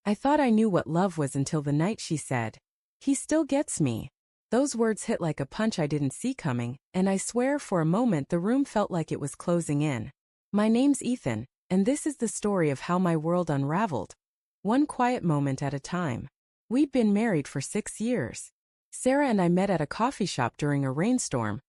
I thought I knew what love was until the night she said, "He still gets me." Those words hit like a punch I didn't see coming, and I swear for a moment the room felt like it was closing in. My name's Ethan, and this is the story of how my world unraveled. One quiet moment at a time. We'd been married for 6 years. Sarah and I met at a coffee shop during a rainstorm,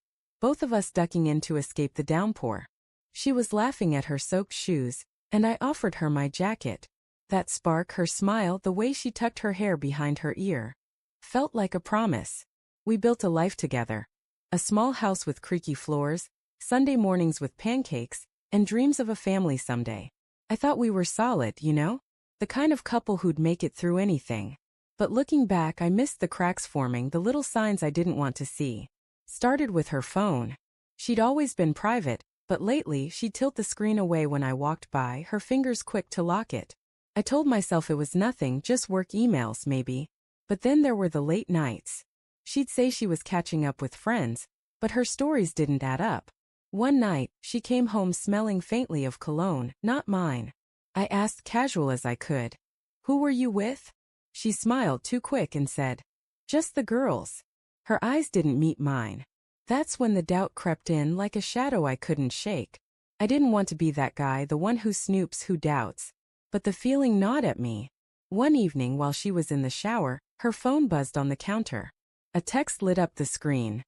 both of us ducking in to escape the downpour. She was laughing at her soaked shoes, and I offered her my jacket. That spark, her smile, the way she tucked her hair behind her ear, felt like a promise. We built a life together. A small house with creaky floors, Sunday mornings with pancakes, and dreams of a family someday. I thought we were solid, you know? The kind of couple who'd make it through anything. But looking back, I missed the cracks forming, the little signs I didn't want to see. Started with her phone. She'd always been private, but lately she'd tilt the screen away when I walked by, her fingers quick to lock it. I told myself it was nothing, just work emails maybe. But then there were the late nights. She'd say she was catching up with friends, but her stories didn't add up. One night, she came home smelling faintly of cologne, not mine. I asked casual as I could, "Who were you with?" She smiled too quick and said, "Just the girls." Her eyes didn't meet mine. That's when the doubt crept in like a shadow I couldn't shake. I didn't want to be that guy, the one who snoops, who doubts. But the feeling gnawed at me. One evening while she was in the shower, her phone buzzed on the counter. A text lit up the screen.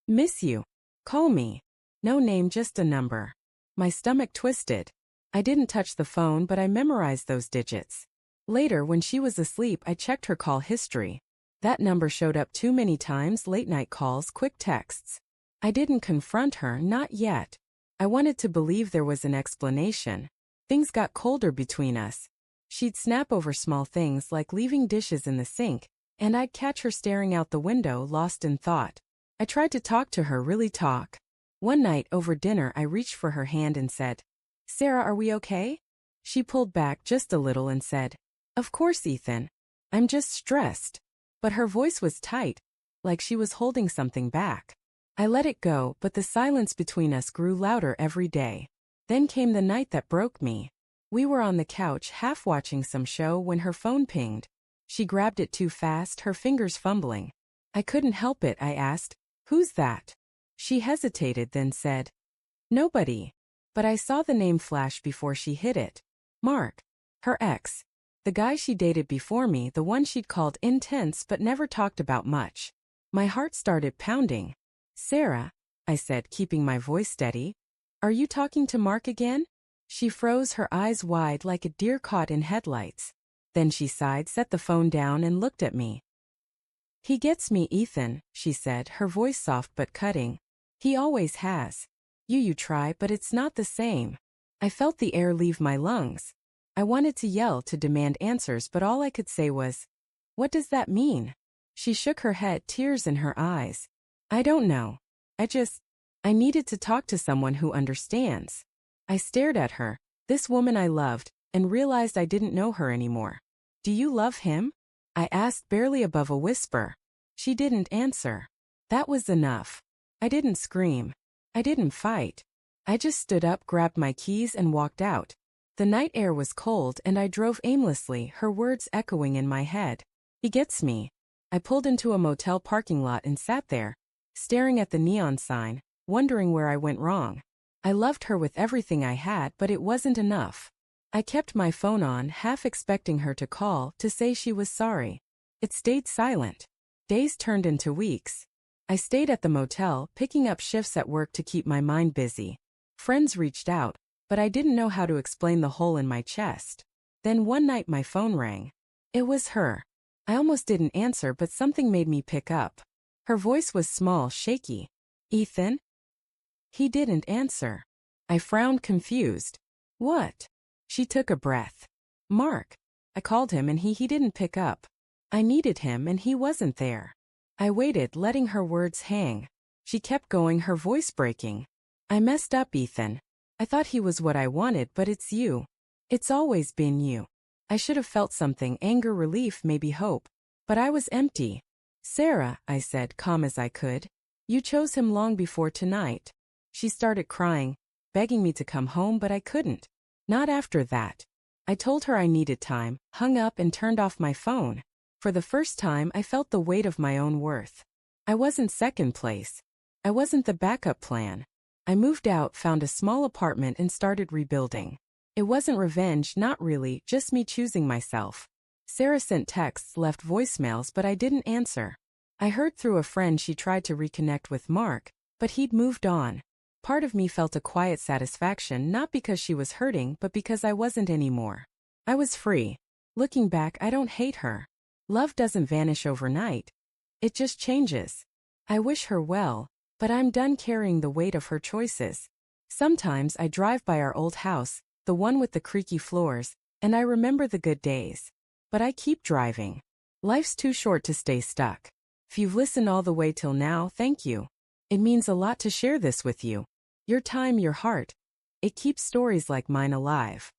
"Miss you. Call me." No name, just a number. My stomach twisted. I didn't touch the phone, but I memorized those digits. Later, when she was asleep, I checked her call history. That number showed up too many times, late-night calls, quick texts. I didn't confront her, not yet. I wanted to believe there was an explanation. Things got colder between us. She'd snap over small things like leaving dishes in the sink, and I'd catch her staring out the window, lost in thought. I tried to talk to her, really talk. One night, over dinner, I reached for her hand and said, "Sarah, are we okay?" She pulled back just a little and said, "Of course, Ethan. I'm just stressed." But her voice was tight, like she was holding something back. I let it go, but the silence between us grew louder every day. Then came the night that broke me. We were on the couch, half watching some show, when her phone pinged. She grabbed it too fast, her fingers fumbling. I couldn't help it, I asked, "Who's that?" She hesitated, then said, "Nobody." But I saw the name flash before she hit it. Mark. Her ex. The guy she dated before me, the one she'd called intense but never talked about much. My heart started pounding. "Sarah," I said, keeping my voice steady, "are you talking to Mark again?" She froze, her eyes wide like a deer caught in headlights. Then she sighed, set the phone down, and looked at me. "He gets me, Ethan," she said, her voice soft but cutting. "He always has. You try, but it's not the same." I felt the air leave my lungs. I wanted to yell, to demand answers, but all I could say was, "What does that mean?" She shook her head, tears in her eyes. "I don't know. I needed to talk to someone who understands." I stared at her, this woman I loved, and realized I didn't know her anymore. "Do you love him?" I asked, barely above a whisper. She didn't answer. That was enough. I didn't scream. I didn't fight. I just stood up, grabbed my keys, and walked out. The night air was cold, and I drove aimlessly, her words echoing in my head. "He gets me." I pulled into a motel parking lot and sat there, staring at the neon sign, wondering where I went wrong. I loved her with everything I had, but it wasn't enough. I kept my phone on, half expecting her to call, to say she was sorry. It stayed silent. Days turned into weeks. I stayed at the motel, picking up shifts at work to keep my mind busy. Friends reached out, but I didn't know how to explain the hole in my chest. Then one night my phone rang. It was her. I almost didn't answer, but something made me pick up. Her voice was small, shaky. "Ethan?" He didn't answer. I frowned, confused. "What?" She took a breath. "Mark." I called him and he didn't pick up. I needed him and he wasn't there. I waited, letting her words hang. She kept going, her voice breaking. "I messed up, Ethan. I thought he was what I wanted, but it's you. It's always been you." I should have felt something, anger, relief, maybe hope. But I was empty. "Sarah," I said, calm as I could, "you chose him long before tonight." She started crying, begging me to come home, but I couldn't. Not after that. I told her I needed time, hung up and turned off my phone. For the first time, I felt the weight of my own worth. I wasn't second place. I wasn't the backup plan. I moved out, found a small apartment and started rebuilding. It wasn't revenge, not really, just me choosing myself. Sarah sent texts, left voicemails, but I didn't answer. I heard through a friend she tried to reconnect with Mark, but he'd moved on. Part of me felt a quiet satisfaction, not because she was hurting, but because I wasn't anymore. I was free. Looking back, I don't hate her. Love doesn't vanish overnight. It just changes. I wish her well, but I'm done carrying the weight of her choices. Sometimes I drive by our old house, the one with the creaky floors, and I remember the good days. But I keep driving. Life's too short to stay stuck. If you've listened all the way till now, thank you. It means a lot to share this with you. Your time, your heart. It keeps stories like mine alive.